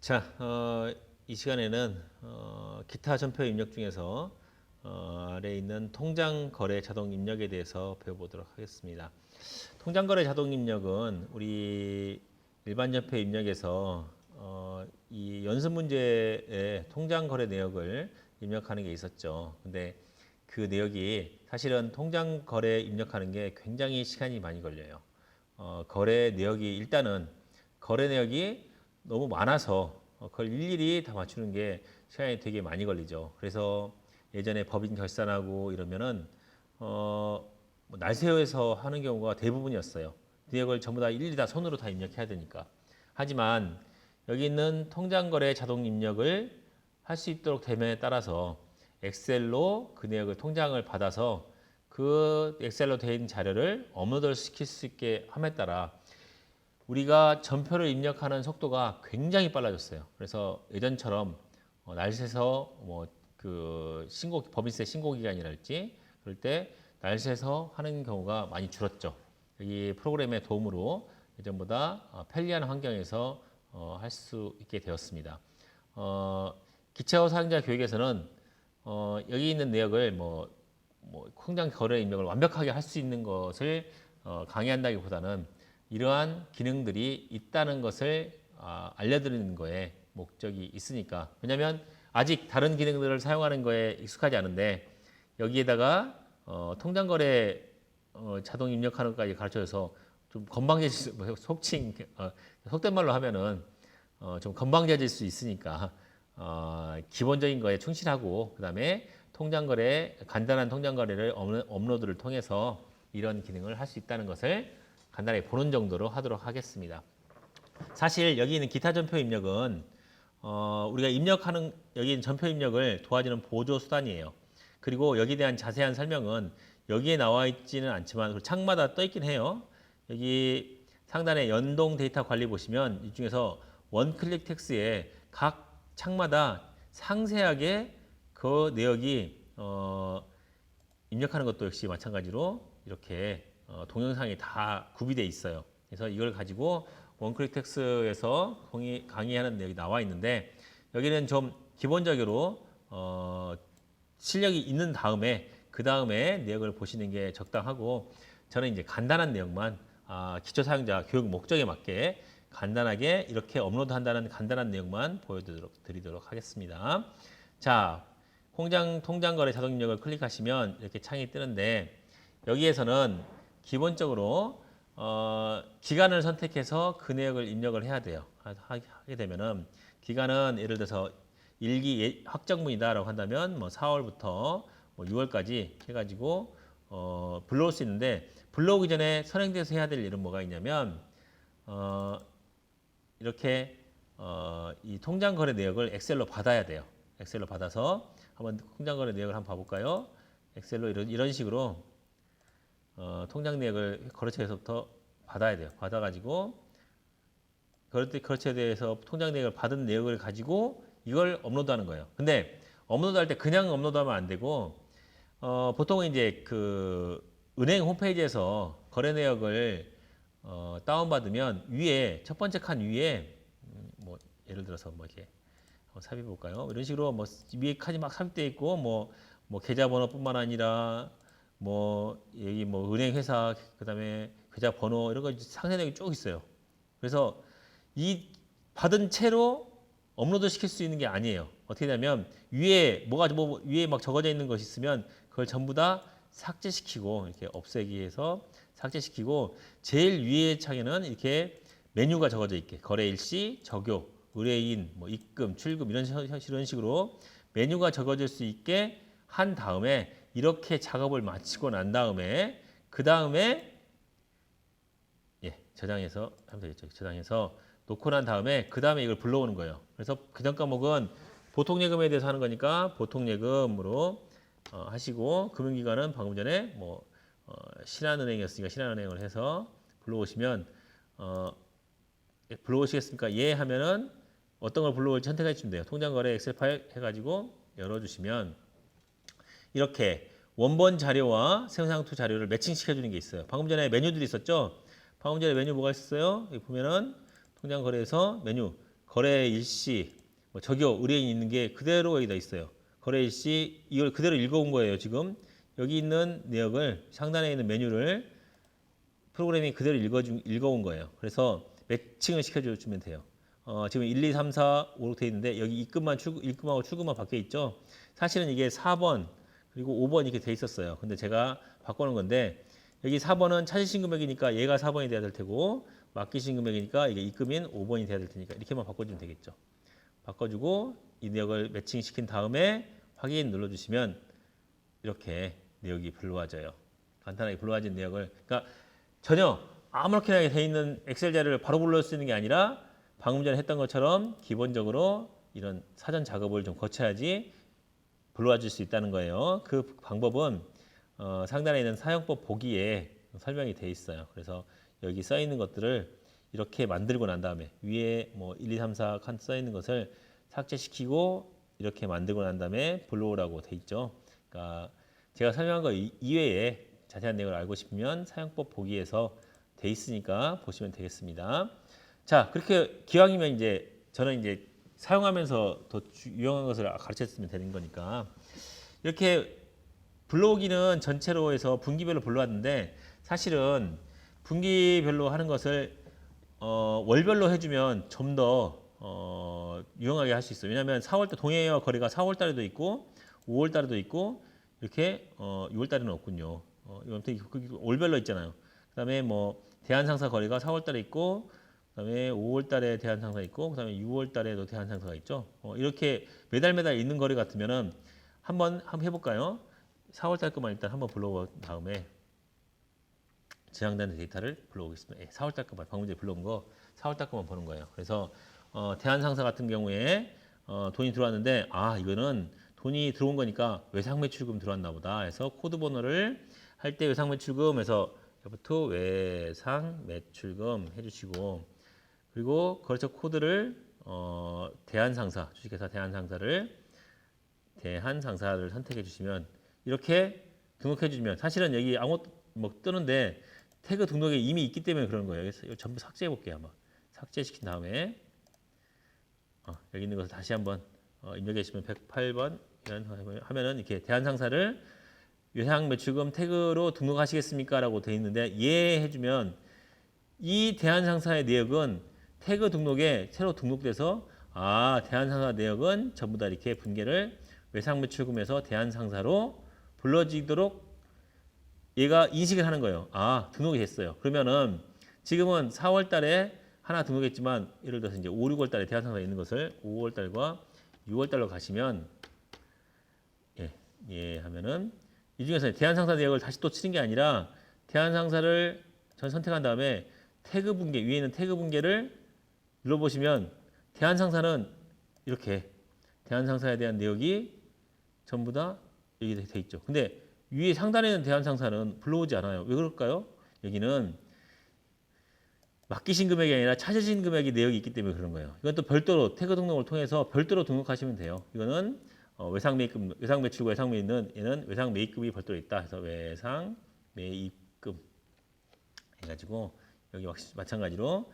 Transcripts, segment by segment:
자, 이 시간에는 기타 전표 입력 중에서 아래에 있는 통장 거래 자동 입력에 대해서 배워보도록 하겠습니다. 통장 거래 자동 입력은 우리 일반 전표 입력에서 이 연습 문제에 통장 거래 내역을 입력하는 게 있었죠. 근데 그 내역이 사실은 통장 거래 입력하는 게 굉장히 시간이 많이 걸려요. 거래 내역이 일단은 거래 내역이 너무 많아서 그걸 일일이 다 맞추는 게 시간이 되게 많이 걸리죠. 그래서 예전에 법인 결산하고 이러면은 뭐 날세워서 하는 경우가 대부분이었어요. 내역을 전부 다 일일이 다 손으로 다 입력해야 되니까. 하지만 여기 있는 통장거래 자동 입력을 할 수 있도록 됨에 따라서 엑셀로 그 내역을 통장을 받아서 그 엑셀로 된 자료를 업로드를 시킬 수 있게 함에 따라 우리가 전표를 입력하는 속도가 굉장히 빨라졌어요. 그래서 예전처럼 날새서 뭐 그 법인세 신고 기간이랄지 그럴 때 날새서 하는 경우가 많이 줄었죠. 이 프로그램의 도움으로 예전보다 편리한 환경에서 할 수 있게 되었습니다. 기초 사용자 교육에서는 여기 있는 내역을 뭐 통장 거래 입력을 완벽하게 할 수 있는 것을 강의한다기보다는 이러한 기능들이 있다는 것을 알려드리는 거에 목적이 있으니까. 왜냐하면 아직 다른 기능들을 사용하는 거에 익숙하지 않은데 여기에다가 통장거래 자동 입력하는 것까지 가르쳐줘서 좀 건방져질 속된 말로 하면은 좀 건방져질 수 있으니까 기본적인 거에 충실하고 그다음에 간단한 통장거래를 업로드를 통해서 이런 기능을 할 수 있다는 것을 간단하게 보는 정도로 하도록 하겠습니다. 사실 여기 있는 기타 전표 입력은 우리가 여기 있는 전표 입력을 도와주는 보조 수단이에요. 그리고 여기에 대한 자세한 설명은 여기에 나와 있지는 않지만 창마다 떠 있긴 해요. 여기 상단에 연동 데이터 관리 보시면 이 중에서 원클릭 텍스트에 각 창마다 상세하게 그 내역이 입력하는 것도 역시 마찬가지로 이렇게 동영상이 다 구비되어 있어요. 그래서 이걸 가지고 원클릭 텍스트에서 강의하는 내용이 나와 있는데 여기는 좀 기본적으로 실력이 있는 다음에 그 다음에 내역을 보시는 게 적당하고 저는 이제 간단한 내용만 기초 사용자 교육 목적에 맞게 간단하게 이렇게 업로드한다는 간단한 내용만 보여드리도록 하겠습니다. 자, 통장거래 자동 입력을 클릭하시면 이렇게 창이 뜨는데 여기에서는 기본적으로 기간을 선택해서 그 내역을 입력을 해야 돼요. 하게 되면은 기간은 예를 들어서 일기 확정분이다라고 한다면 뭐 4월부터 뭐 6월까지 해가지고 불러올 수 있는데 불러오기 전에 선행돼서 해야 될 일은 뭐가 있냐면 이렇게 이 통장거래 내역을 엑셀로 받아야 돼요. 엑셀로 받아서 한번 통장거래 내역을 한번 봐볼까요? 엑셀로 이런 식으로 통장 내역을 거래처에서부터 받아야 돼요. 받아가지고 거래처에 대해서 통장 내역을 받은 내역을 가지고 이걸 업로드하는 거예요. 근데 업로드할 때 그냥 업로드하면 안 되고 보통은 이제 그 은행 홈페이지에서 거래 내역을 다운받으면 위에 첫 번째 칸 위에 뭐 예를 들어서 뭐 이렇게 한번 삽입해 볼까요? 이런 식으로 뭐 위에 칸이 막 삽입되어 있고 뭐 계좌번호뿐만 아니라 뭐 여기 뭐 은행 회사 그다음에 계좌번호 이런 거 상세 내용이 쭉 있어요. 그래서 이 받은 채로 업로드 시킬 수 있는 게 아니에요. 어떻게 되냐면 위에 위에 막 적어져 있는 것이 있으면 그걸 전부 다 삭제시키고 이렇게 없애기 위해서 삭제시키고 제일 위에 창에는 이렇게 메뉴가 적어져 있게 거래 일시, 적요, 의뢰인, 뭐 입금, 출금 이런 식으로 메뉴가 적어질 수 있게 한 다음에 이렇게 작업을 마치고 난 다음에 그 다음에 저장해서 하면 되겠죠. 저장해서 놓고 난 다음에 그 다음에 이걸 불러오는 거예요. 그래서 그전 과목은 보통예금에 대해서 하는 거니까 보통예금으로 하시고 금융기관은 방금 전에 뭐 신한은행이었으니까 신한은행을 해서 불러오시면 불러오시겠습니까? 예 하면은 어떤 걸 불러올지 선택해 주시면 돼요. 통장거래 엑셀 파일 해가지고 열어주시면 이렇게 원본 자료와 생성투 자료를 매칭시켜 주는 게 있어요. 방금 전에 메뉴들이 있었죠? 방금 전에 메뉴 뭐가 있었어요? 여기 보면은 통장거래에서 메뉴 거래 일시, 뭐 저기요 의뢰인이 있는 게 그대로 여기다 있어요. 거래 일시 이걸 그대로 읽어온 거예요. 지금 여기 있는 내역을 상단에 있는 메뉴를 프로그램이 그대로 읽어온 거예요. 그래서 매칭을 시켜주면 돼요. 지금 1, 2, 3, 4, 5로 되어 있는데 여기 입금하고 출금만 밖에 있죠. 사실은 이게 4번 그리고 5번 이렇게 돼 있었어요. 근데 제가 바꿔놓은 건데 여기 4번은 찾으신 금액이니까 얘가 4번이 돼야 될 테고 맡기신 금액이니까 이게 입금인 5번이 돼야 될 테니까 이렇게만 바꿔주면 되겠죠. 바꿔주고 이 내역을 매칭시킨 다음에 확인 눌러주시면 이렇게 내역이 불러와져요. 간단하게 불러와진 내역을 그러니까 전혀 아무렇게나 돼 있는 엑셀 자료를 바로 불러올 수 있는 게 아니라 방금 전에 했던 것처럼 기본적으로 이런 사전 작업을 좀 거쳐야지 불러와 줄 수 있다는 거예요. 그 방법은 상단에 있는 사용법 보기에 설명이 돼 있어요. 그래서 여기 써 있는 것들을 이렇게 만들고 난 다음에 위에 뭐 1, 2, 3, 4 칸 써 있는 것을 삭제시키고 이렇게 만들고 난 다음에 불러오라고 돼 있죠. 그러니까 제가 설명한 거 이외에 자세한 내용을 알고 싶으면 사용법 보기에서 돼 있으니까 보시면 되겠습니다. 자, 그렇게 기왕이면 이제 저는 이제 사용하면서 더 유용한 것을 가르쳤으면 되는 거니까 이렇게 불러오기는 전체로 해서 분기별로 불러왔는데 사실은 분기별로 하는 것을 월별로 해주면 좀 더 유용하게 할 수 있어요. 왜냐하면 4월달 동해와 거래가 4월 달에도 있고 5월 달에도 있고 이렇게 6월 달에는 없군요. 이건 월별로 있잖아요. 그다음에 뭐 대한상사 거래가 4월 달에 있고 그다음에 5월 달에 대한상사 있고 그다음에 6월 달에도 대한상사가 있죠. 이렇게 매달 있는 거래 같으면은 한번 해볼까요? 4월 달 것만 일단 한번 불러온 다음에 저장된 데이터를 불러오겠습니다. 4월 달 것만 방금 전에 불러온 거 4월 달 것만 보는 거예요. 그래서 대한상사 같은 경우에 돈이 들어왔는데 이거는 돈이 들어온 거니까 외상매출금 들어왔나 보다 해서 코드 번호를 할 때 외상매출금에서 부터 외상매출금 해주시고 그리고 거래처 코드를 대한상사 주식회사 대한상사를 선택해 주시면 이렇게 등록해 주시면 사실은 여기 아무것도 뭐 뜨는데 태그 등록에 이미 있기 때문에 그런 거예요. 이거 전부 삭제해 볼게요. 한번 삭제시킨 다음에 여기 있는 것을 다시 한번 입력해 주시면 108번 하면은 이렇게 대한상사를 외상매출금 태그로 등록하시겠습니까? 라고 되어 있는데 예 해주면 이 대한상사의 내역은 태그 등록에 새로 등록돼서 대한상사 내역은 전부 다 이렇게 분계를 외상매출금에서 대한상사로 불러지도록 얘가 인식을 하는 거예요. 등록이 됐어요. 그러면은 지금은 4월 달에 하나 등록했지만 예를 들어서 이제 5, 6월 달에 대한상사가 있는 것을 5월 달과 6월 달로 가시면 예 하면은 이 중에서 대한상사 내역을 다시 또 치는 게 아니라 대한상사를 전 선택한 다음에 태그 분계 위에 있는 태그 분계를 눌러보시면 대한상사는 이렇게 대한상사에 대한 내역이 전부 다 여기 돼 있죠. 근데 위에 상단에 있는 대한상사는 불러오지 않아요. 왜 그럴까요? 여기는 맡기신 금액이 아니라 찾으신 금액이 내역이 있기 때문에 그런 거예요. 이건 또 별도로 태그 등록을 통해서 별도로 등록하시면 돼요. 이거는 외상매입금, 외상매출과 외상매입은 얘는 외상매입금이 별도로 있다. 해서 외상매입금 해가지고 여기 마찬가지로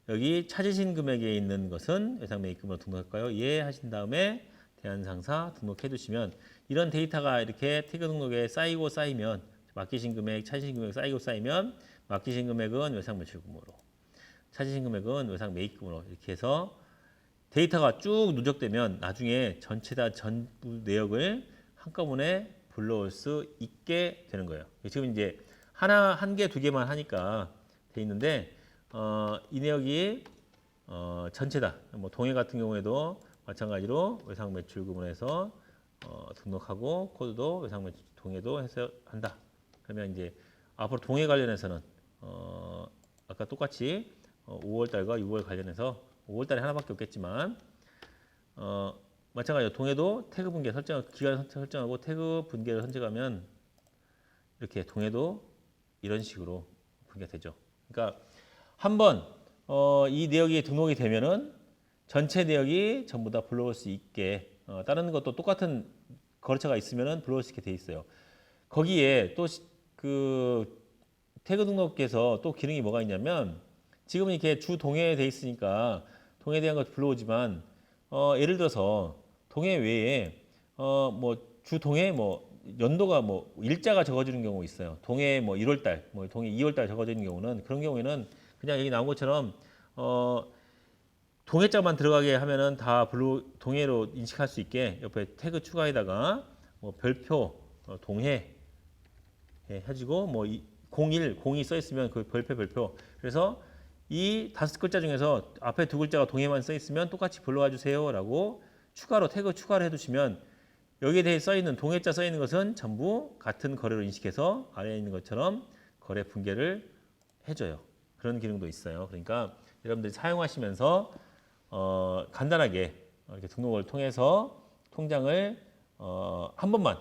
여기 찾으신 금액에 있는 것은 외상매입금으로 등록할까요? 예 하신 다음에 대한상사 등록해 두시면 이런 데이터가 이렇게 태그 등록에 쌓이고 쌓이면 맡기신 금액, 찾으신 금액 쌓이고 쌓이면 맡기신 금액은 외상매출금으로 찾으신 금액은 외상매입금으로 이렇게 해서 데이터가 쭉 누적되면 나중에 전체 다 전부 내역을 한꺼번에 불러올 수 있게 되는 거예요. 지금 이제 한 개, 두 개만 하니까 돼 있는데 이 내역이 전체다. 뭐 동해 같은 경우에도 마찬가지로 외상매출금을 해서 등록하고 코드도 외상매출 동해도 해서 한다. 그러면 이제 앞으로 동해 관련해서는 아까 똑같이 5월 달과 6월 관련해서 5월 달에 하나밖에 없겠지만 마찬가지로 동해도 태그 분계 기간 설정하고 태그 분계를 선택하면 이렇게 동해도 이런 식으로 분계가 되죠. 그러니까 한번 이 내역이 등록이 되면은 전체 내역이 전부 다 불러올 수 있게 다른 것도 똑같은 거래처가 있으면은 불러올 수 있게 돼 있어요. 거기에 또 그 태그 등록에서 또 기능이 뭐가 있냐면 지금은 이렇게 주 동해에 돼 있으니까 동해에 대한 것 불러오지만 예를 들어서 동해 외에 뭐 주동해 뭐 연도가 뭐 일자가 적어지는 경우 있어요. 동해 뭐 1월 달, 뭐 동해 2월 달 적어지는 경우는 그런 경우에는 그냥 여기 나온 것처럼 동해자만 들어가게 하면은 다 동해로 인식할 수 있게 옆에 태그 추가에다가 뭐 별표 동해 해가지고 뭐 01, 02 써 있으면 그 별표. 그래서 이 5글자 중에서 앞에 2글자가 동해만 써 있으면 똑같이 불러와 주세요라고 추가로 태그 추가를 해두시면 여기에 대해 써 있는 동해자 써 있는 것은 전부 같은 거래로 인식해서 아래에 있는 것처럼 거래 분계를 해줘요. 그런 기능도 있어요. 그러니까 여러분들이 사용하시면서 간단하게 이렇게 등록을 통해서 통장을 한 번만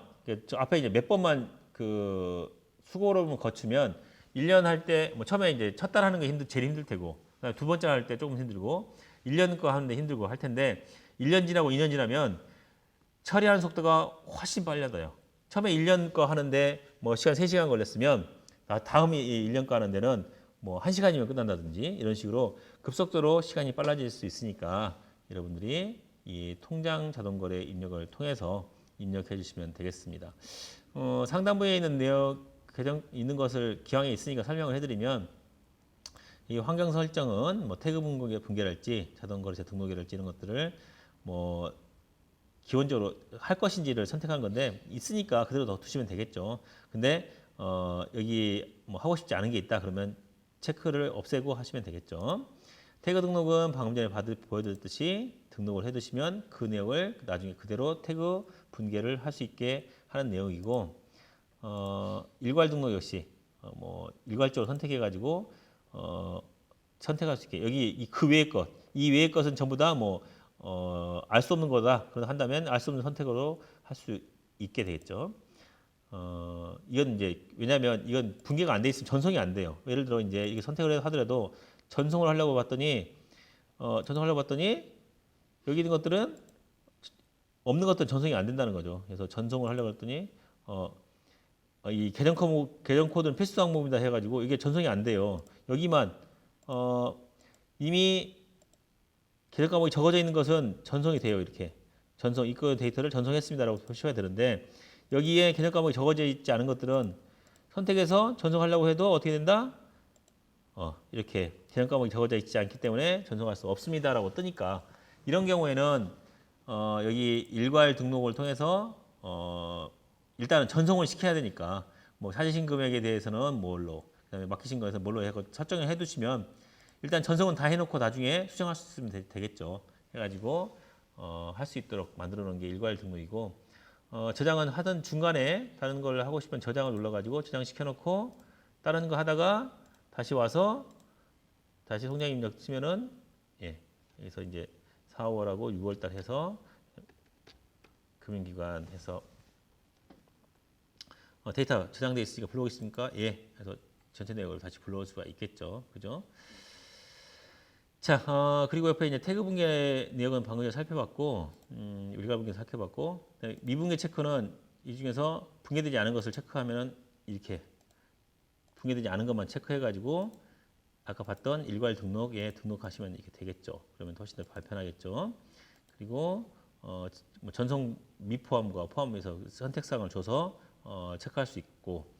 저 앞에 이제 몇 번만 그 수고를 거치면 1년 할 때 뭐 처음에 이제 첫 달 하는 게 제일 힘들 테고 그다음에 두 번째 할 때 조금 힘들고 1년 거 하는데 힘들고 할 텐데 1년 지나고 2년 지나면 처리하는 속도가 훨씬 빨라져요. 처음에 1년 거 하는데 뭐 시간 3시간 걸렸으면 다음이 1년 거 하는 데는 뭐 1시간이면 끝난다든지 이런 식으로 급속도로 시간이 빨라질 수 있으니까 여러분들이 이 통장 자동거래 입력을 통해서 입력해 주시면 되겠습니다. 상단부에 있는 내용 계정 있는 것을 기왕에 있으니까 설명을 해드리면 이 환경 설정은 뭐 태그 분계랄지 자동거래자 등록이랄지 이런 것들을 뭐 기본적으로 할 것인지를 선택하는 건데 있으니까 그대로 더 두시면 되겠죠. 근데 여기 뭐 하고 싶지 않은 게 있다 그러면 체크를 없애고 하시면 되겠죠. 태그 등록은 방금 전에 보여드렸듯이 등록을 해두시면 그 내용을 나중에 그대로 태그 분계를 할 수 있게 하는 내용이고 일괄 등록 역시 뭐 일괄적으로 선택해가지고 선택할 수 있게 여기 그 외의 것, 이 외의 것은 전부 다 뭐 알 수 없는 거다. 그런 한다면 알 수 없는 선택으로 할 수 있게 되겠죠. 이건 이제 왜냐하면 이건 분계가 안 돼 있으면 전송이 안 돼요. 예를 들어 이제 이게 선택을 하더라도 전송을 하려고 봤더니 여기 있는 것들은 없는 것들은 전송이 안 된다는 거죠. 그래서 전송을 하려고 했더니 이 계정 코드는 필수 항목이다 해가지고 이게 전송이 안 돼요. 여기만 이미 계정 과목이 적어져 있는 것은 전송이 돼요. 이렇게 입금 데이터를 전송했습니다라고 표시해야 되는데 여기에 계정 과목이 적어져 있지 않은 것들은 선택해서 전송하려고 해도 어떻게 된다? 이렇게 계정 과목이 적어져 있지 않기 때문에 전송할 수 없습니다라고 뜨니까 이런 경우에는 여기 일괄 등록을 통해서 일단은 전송을 시켜야 되니까 뭐 찾으신 금액에 대해서는 뭘로 그다음에 맡기신 거에서 뭘로 해서 설정을 해두시면 일단 전송은 다 해놓고 나중에 수정할 수 있으면 되겠죠. 해가지고 할 수 있도록 만들어 놓은 게 일괄 등록이고 저장은 하던 중간에 다른 걸 하고 싶으면 저장을 눌러가지고 저장시켜 놓고 다른 거 하다가 다시 와서 다시 통장 입력 치면은 여기서 이제 4, 5월하고 6월달 해서 금융기관 해서 데이터 저장되어 있으니까 불러오겠습니까? 예. 그래서 전체 내역을 다시 불러올 수가 있겠죠. 그죠? 자, 그리고 옆에 이제 태그 분계 내역은 방금 전에 살펴봤고, 일괄 분계 살펴봤고, 미분계 체크는 이 중에서 분계되지 않은 것을 체크하면은 이렇게 분계되지 않은 것만 체크해가지고 아까 봤던 일괄 등록에 등록하시면 이렇게 되겠죠. 그러면 훨씬 더 간편하겠죠. 그리고 뭐 전송 미포함과 포함해서 선택사항을 줘서 체크할 수 있고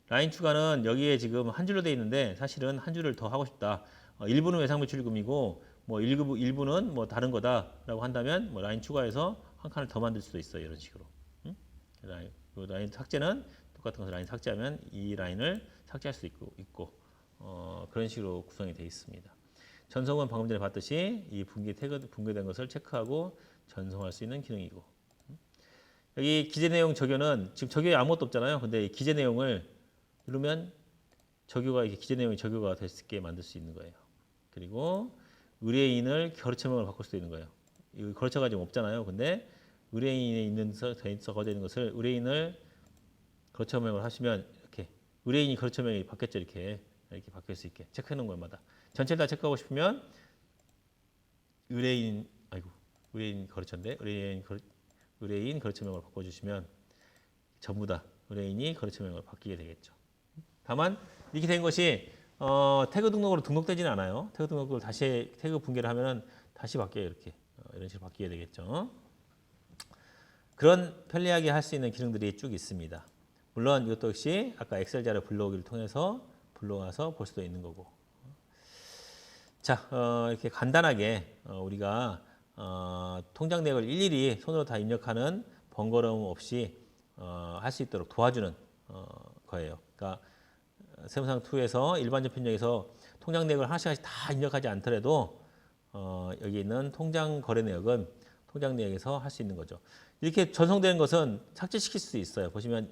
라인 추가는 여기에 지금 한 줄로 되어 있는데 사실은 한 줄을 더 하고 싶다. 일부는 외상매출금이고 뭐 일부는 뭐 다른 거다라고 한다면 뭐 라인 추가해서 한 칸을 더 만들 수도 있어요. 이런 식으로. 라인 삭제는 똑같은 것을 라인 삭제하면 이 라인을 삭제할 수 있고 그런 식으로 구성이 되어 있습니다. 전송은 방금 전에 봤듯이 이 분계된 것을 체크하고 전송할 수 있는 기능이고 여기 기재 내용 적용은 지금 적용이 아무것도 없잖아요. 근데 이 기재 내용을 누르면 이렇게 기재 내용이 적용가 될 수 있게 만들 수 있는 거예요. 그리고 의뢰인을 거래처명을 바꿀 수도 있는 거예요. 이 거래처가 지금 없잖아요. 근데 의뢰인에 있는 적어져 있는 것을 의뢰인을 거래처명을 하시면 이렇게 의뢰인이 거래처명이 바뀌었죠. 이렇게 바뀔 수 있게 체크해 놓은 것마다 전체를 다 체크하고 싶으면 의뢰인 거래처인데 의뢰인 거래처명을 바꿔주시면 전부 다 의뢰인이 거래처명으로 바뀌게 되겠죠. 다만 이렇게 된 것이 태그 등록으로 등록되지는 않아요. 태그 등록을 태그 분계를 하면은 다시 바뀌어요. 이렇게 이런 식으로 바뀌게 되겠죠. 그런 편리하게 할 수 있는 기능들이 쭉 있습니다. 물론 이것도 역시 아까 엑셀 자료 불러오기를 통해서 불러와서 볼 수도 있는 거고. 자, 이렇게 간단하게 우리가 통장 내역을 일일이 손으로 다 입력하는 번거로움 없이 할 수 있도록 도와주는 거예요. 그러니까 세무상 2에서 일반적 입력에서 통장 내역을 하나씩 다 입력하지 않더라도 여기 있는 통장 거래 내역은 통장 내역에서 할 수 있는 거죠. 이렇게 전송되는 것은 삭제시킬 수 있어요. 보시면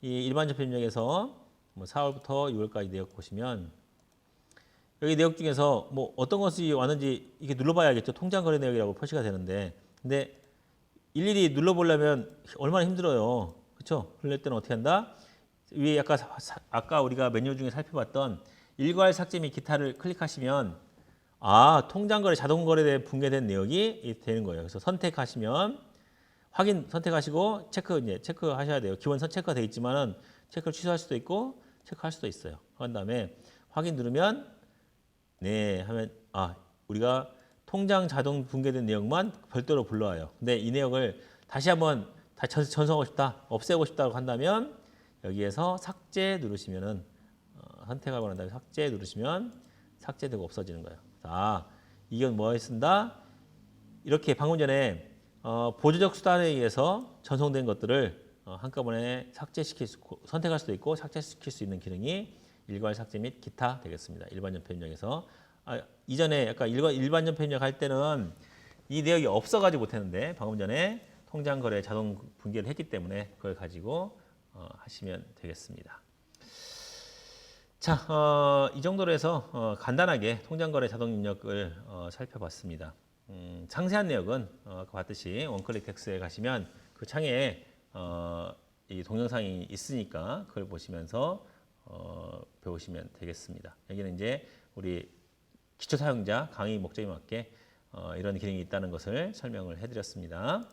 이 일반적 입력에서 뭐 4월부터 6월까지 내역 보시면 여기 내역 중에서 뭐 어떤 것이 왔는지 이렇게 눌러봐야겠죠. 통장 거래 내역이라고 표시가 되는데, 근데 일일이 눌러보려면 얼마나 힘들어요. 그렇죠? 그럴 때는 어떻게 한다? 위에 아까 우리가 메뉴 중에 살펴봤던 일괄 삭제 및 기타를 클릭하시면 통장 거래 자동 거래에 붕괴된 내역이 되는 거예요. 그래서 선택하시면 확인 선택하시고 체크하셔야 돼요. 기본 체크가 되어 있지만은 체크를 취소할 수도 있고 체크할 수도 있어요. 한 다음에 확인 누르면 네 하면 우리가 통장 자동 붕괴된 내역만 별도로 불러와요. 근데 이 내역을 다시 한번 전송하고 싶다, 없애고 싶다고 한다면 여기에서 삭제 누르시면은 선택하고 난 다음에 삭제 누르시면 삭제되고 없어지는 거예요. 이건 뭐에 쓴다? 이렇게 방금 전에 보조적 수단에 의해서 전송된 것들을 한꺼번에 선택할 수도 있고 삭제시킬 수 있는 기능이 일괄 삭제 및 기타 되겠습니다. 일반전표 입력에서 이전에 약간 일반 전표 입력할 때는 이 내역이 없어가지고 못했는데 방금 전에 통장 거래 자동 붕괴를 했기 때문에 그걸 가지고 하시면 되겠습니다. 자, 이 정도로 해서 간단하게 통장 거래 자동 입력을 살펴봤습니다. 상세한 내역은 아까 봤듯이 원클릭 텍스트에 가시면 그 창에 이 동영상이 있으니까 그걸 보시면서 배우시면 되겠습니다. 여기는 이제 우리 기초 사용자 강의 목적에 맞게 이런 기능이 있다는 것을 설명을 해드렸습니다.